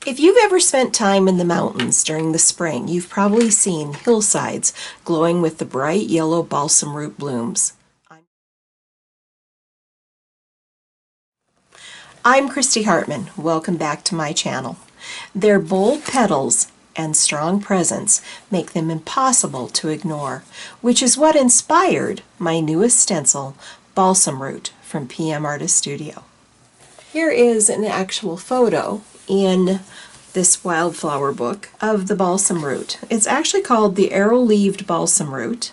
If you've ever spent time in the mountains during the spring, you've probably seen hillsides glowing with the bright yellow balsamroot blooms. I'm Christy Hartman. Welcome back to my channel. Their bold petals and strong presence make them impossible to ignore, which is what inspired my newest stencil, Balsamroot, from pmartiststudio. Here is an actual photo in this wildflower book of the balsamroot. It's actually called the arrow-leaved balsamroot.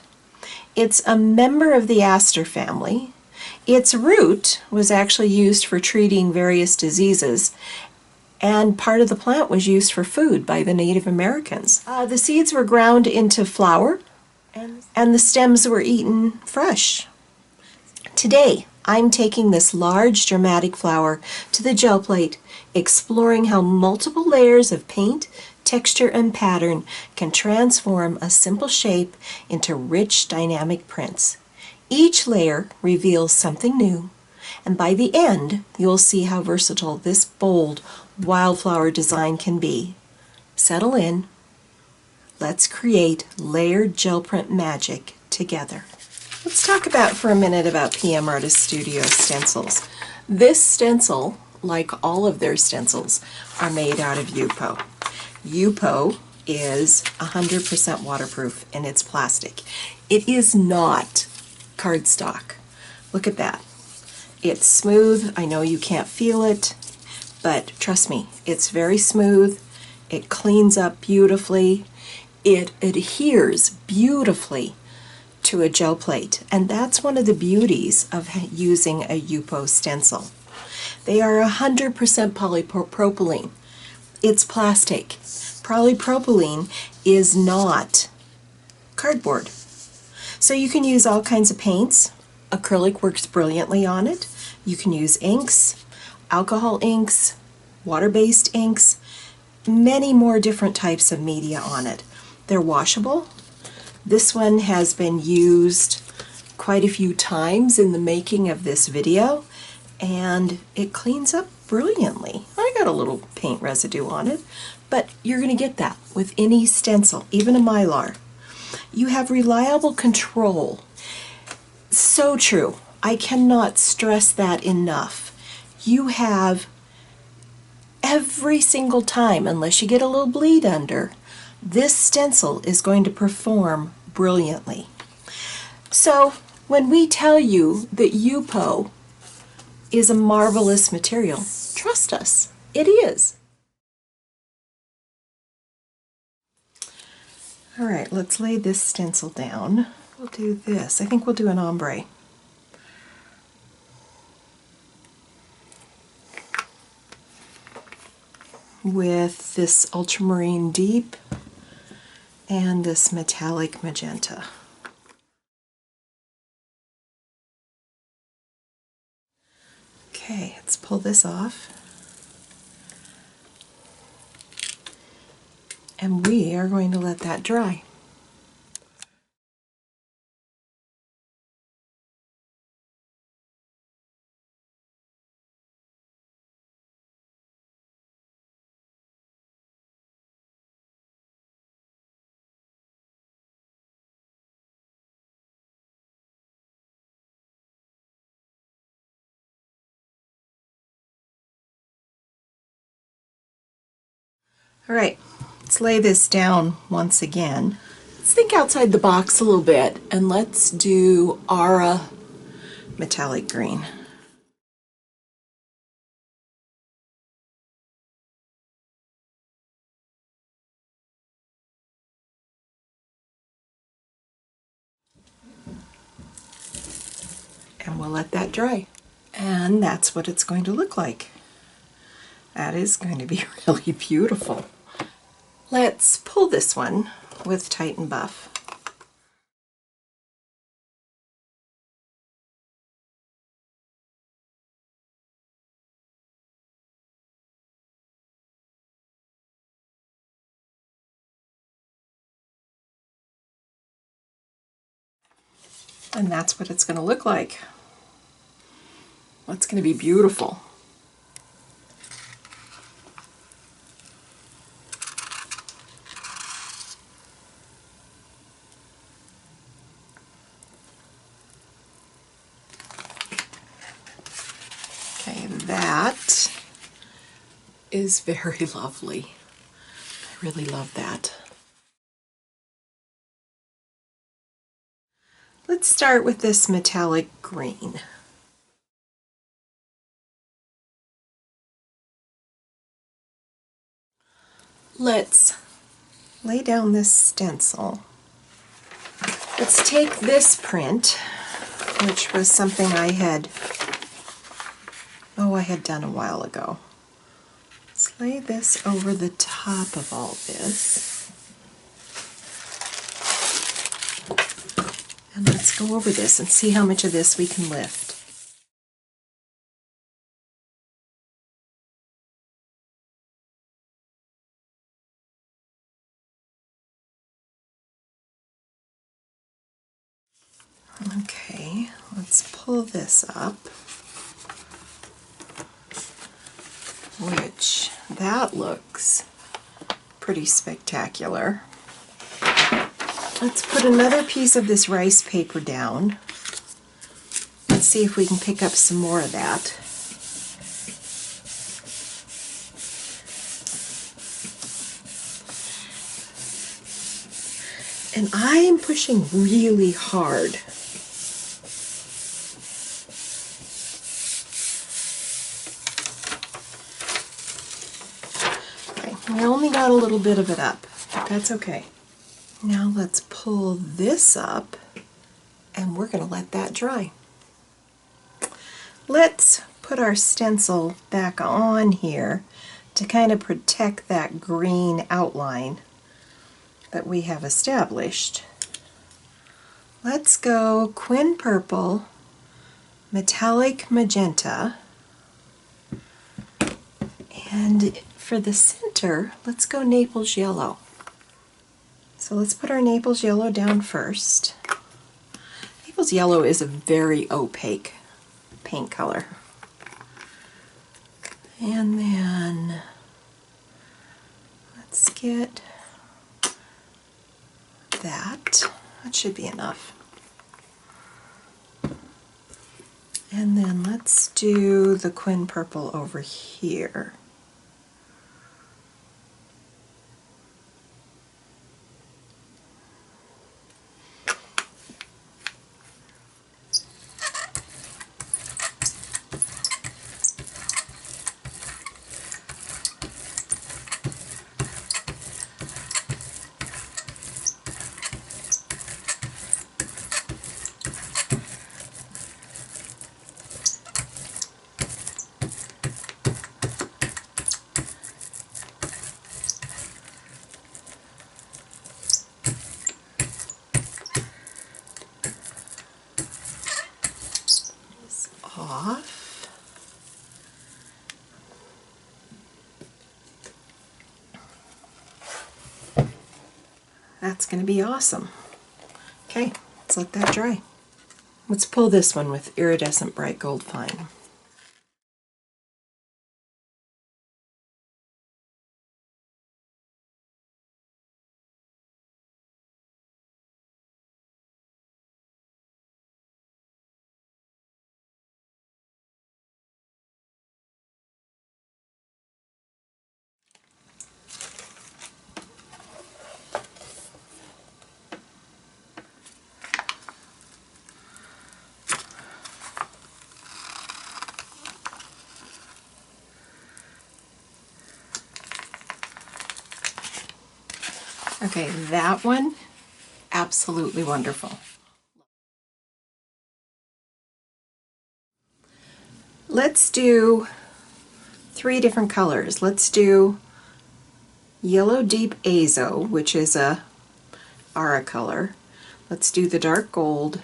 It's a member of the aster family. Its root was actually used for treating various diseases, and part of the plant was used for food by the Native Americans. The seeds were ground into flour, and the stems were eaten fresh. Today, I'm taking this large dramatic flower to the gel plate, exploring how multiple layers of paint, texture, and pattern can transform a simple shape into rich, dynamic prints. Each layer reveals something new, and by the end, you'll see how versatile this bold wildflower design can be. Settle in. Let's create layered gel print magic together. Let's talk for a minute about pmartiststudio stencils. This stencil, like all of their stencils, are made out of Yupo. Yupo is 100% waterproof and it's plastic. It is not cardstock. Look at that. It's smooth. I know you can't feel it, but trust me, it's very smooth. It cleans up beautifully. It adheres beautifully to a gel plate, and that's one of the beauties of using a Yupo stencil. They are 100% polypropylene. It's plastic. Polypropylene is not cardboard. So you can use all kinds of paints. Acrylic works brilliantly on it. You can use inks, alcohol inks, water-based inks, many more different types of media on it. They're washable. This one has been used quite a few times in the making of this video, and it cleans up brilliantly. I got a little paint residue on it, but you're going to get that with any stencil, even a Mylar. You have reliable control. So true. I cannot stress that enough. You have every single time, unless you get a little bleed under, this stencil is going to perform brilliantly. So when we tell you that Yupo is a marvelous material, trust us, it is. All right, let's lay this stencil down. We'll do this. I think we'll do an ombre. With this ultramarine deep and this metallic magenta. Okay, let's pull this off. And we are going to let that dry. All right, let's lay this down once again. Let's think outside the box a little bit, and let's do Aura metallic green. And we'll let that dry. And that's what it's going to look like. That is going to be really beautiful. Let's pull this one with Tighten Buff. And that's what it's going to look like. That's going to be beautiful. is very lovely. I really love that. Let's start with this metallic green. Let's lay down this stencil. Let's take this print, which was something I had done a while ago. Let's lay this over the top of all this. And let's go over this and see how much of this we can lift. Okay, let's pull this up, which that looks pretty spectacular. Let's put another piece of this rice paper down. Let's see if we can pick up some more of that. And I am pushing really hard. Okay, we only got a little bit of it up, but that's okay. Now let's pull this up, and we're going to let that dry. Let's put our stencil back on here to kind of protect that green outline that we have established. Let's go Quin Purple, Metallic Magenta, and for the center, let's go Naples Yellow. So let's put our Naples Yellow down first. Naples Yellow is a very opaque paint color. And then let's get that. That should be enough. And then let's do the Quin Purple over here. Off. That's going to be awesome. Okay, let's let that dry. Let's pull this one with Iridescent Bright Gold Fine. Okay, that one, absolutely wonderful. Let's do 3 different colors. Let's do Yellow Deep Azo, which is a Ara color. Let's do the dark gold,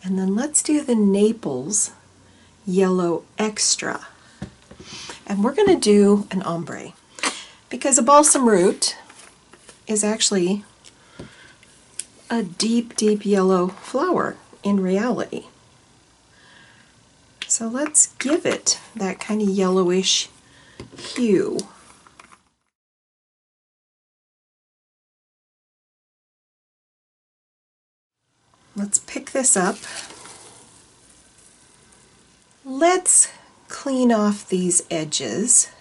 and then let's do the Naples Yellow Extra. And we're going to do an ombre, because a Balsamroot is actually a deep, deep yellow flower in reality. So let's give it that kind of yellowish hue. Let's pick this up. Let's clean off these edges.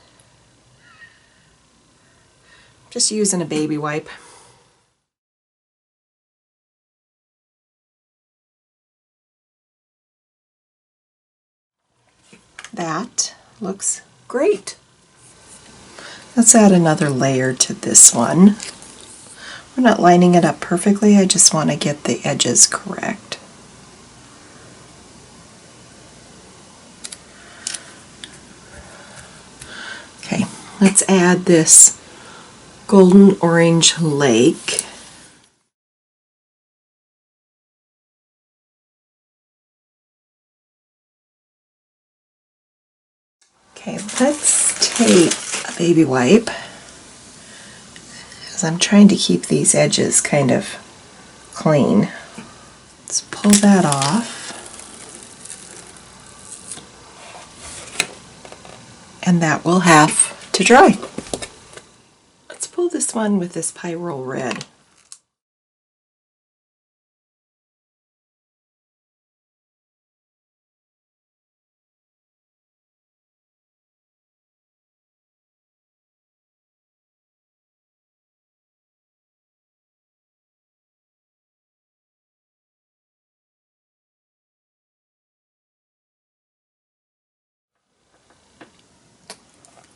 just using a baby wipe. That looks great. Let's add another layer to this one. We're not lining it up perfectly, I just want to get the edges correct. Okay, let's add this golden orange lake. Okay, let's take a baby wipe, because I'm trying to keep these edges kind of clean. Let's pull that off. And that will have to dry. Let's pull this one with this Pyrrole red.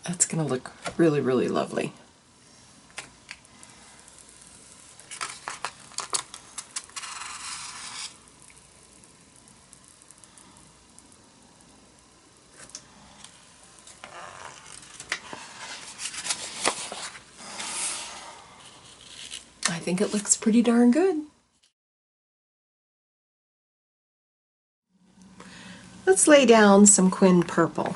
That's going to look really, really lovely. I think it looks pretty darn good. Let's lay down some Quin Purple.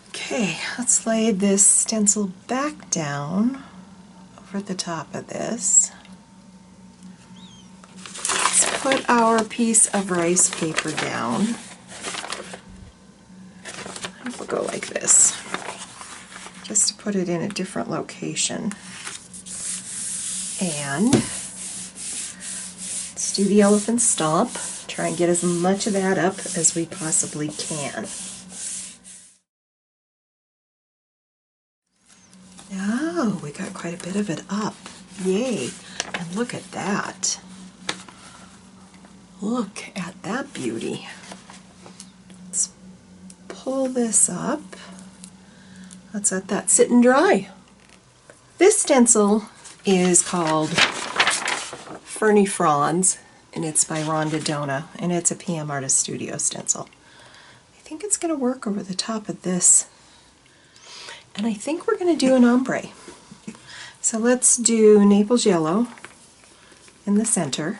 Okay, let's lay this stencil back down over the top of this. Let's put our piece of rice paper down. We'll go like this, just to put it in a different location. And let's do the elephant stomp. Try and get as much of that up as we possibly can. Oh, we got quite a bit of it up. Yay! And look at that. Look at that beauty. Let's pull this up. Let's let that sit and dry. This stencil is called Ferny Fronds, and it's by Rhonda Dona, and it's a pmartiststudio stencil. I think it's going to work over the top of this, and I think we're going to do an ombre. So let's do Naples Yellow in the center.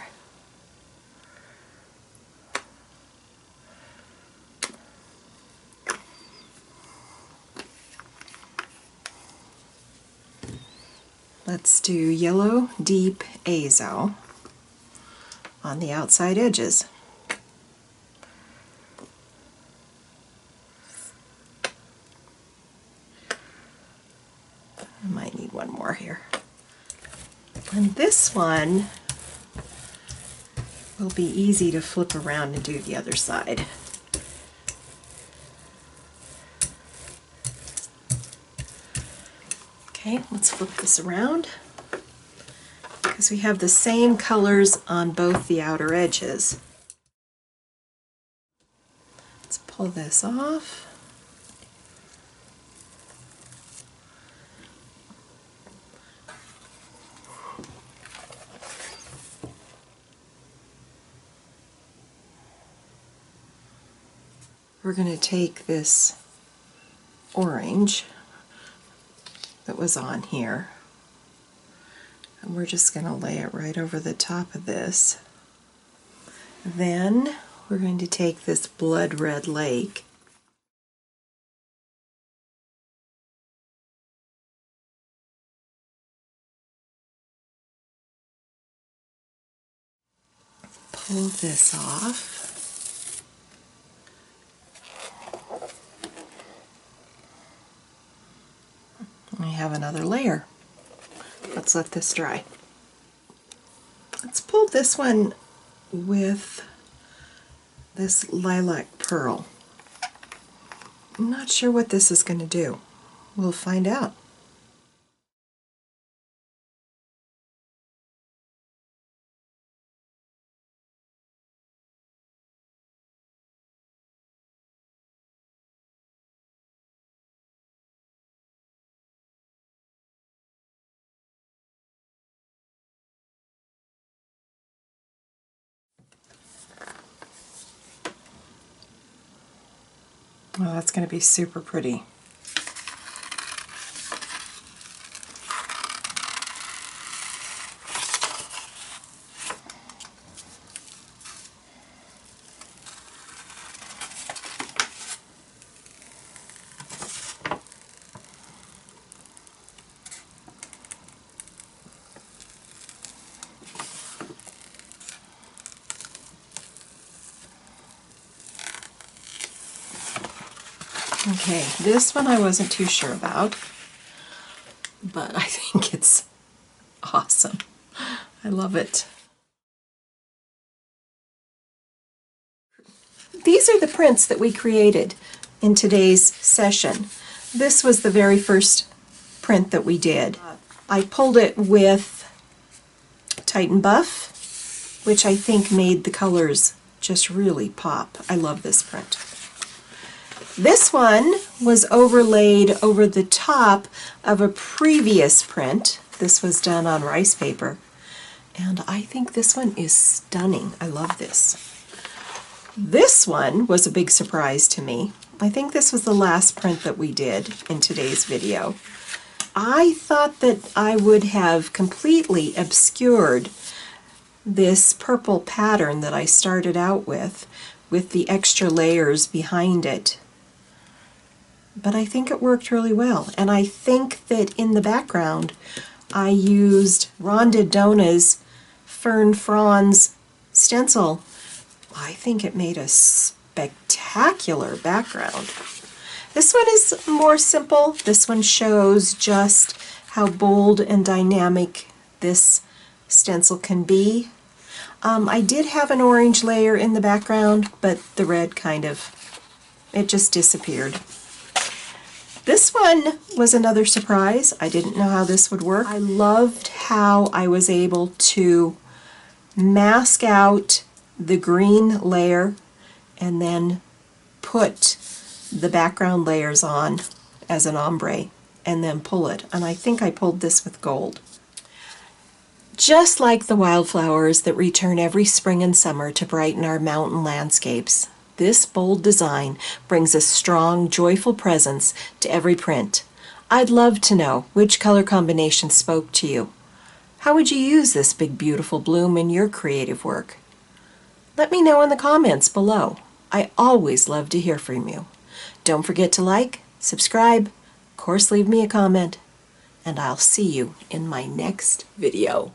Let's do Yellow Deep Azo on the outside edges. I might need one more here. And this one will be easy to flip around and do the other side. Okay, let's flip this around because we have the same colors on both the outer edges. Let's pull this off. We're going to take this orange that was on here, and we're just going to lay it right over the top of this. Then we're going to take this blood red lake pull this off. We have another layer. Let's let this dry. Let's pull this one with this lilac pearl. I'm not sure what this is going to do. We'll find out. Oh, that's going to be super pretty. Okay, this one I wasn't too sure about, but I think it's awesome. I love it. These are the prints that we created in today's session. This was the very first print that we did. I pulled it with Titan Buff, which I think made the colors just really pop. I love this print. This one was overlaid over the top of a previous print. This was done on rice paper, and I think this one is stunning. I love this. This one was a big surprise to me. I think this was the last print that we did in today's video. I thought that I would have completely obscured this purple pattern that I started out with the extra layers behind it. But I think it worked really well, and I think that in the background I used Rhonda Dona's Fern Fronds stencil. I think it made a spectacular background. This one is more simple. This one shows just how bold and dynamic this stencil can be. I did have an orange layer in the background, but the red it just disappeared. This one was another surprise. I didn't know how this would work. I loved how I was able to mask out the green layer and then put the background layers on as an ombre and then pull it. And I think I pulled this with gold. Just like the wildflowers that return every spring and summer to brighten our mountain landscapes, this bold design brings a strong, joyful presence to every print. I'd love to know which color combination spoke to you. How would you use this big, beautiful bloom in your creative work? Let me know in the comments below. I always love to hear from you. Don't forget to like, subscribe, of course leave me a comment, and I'll see you in my next video.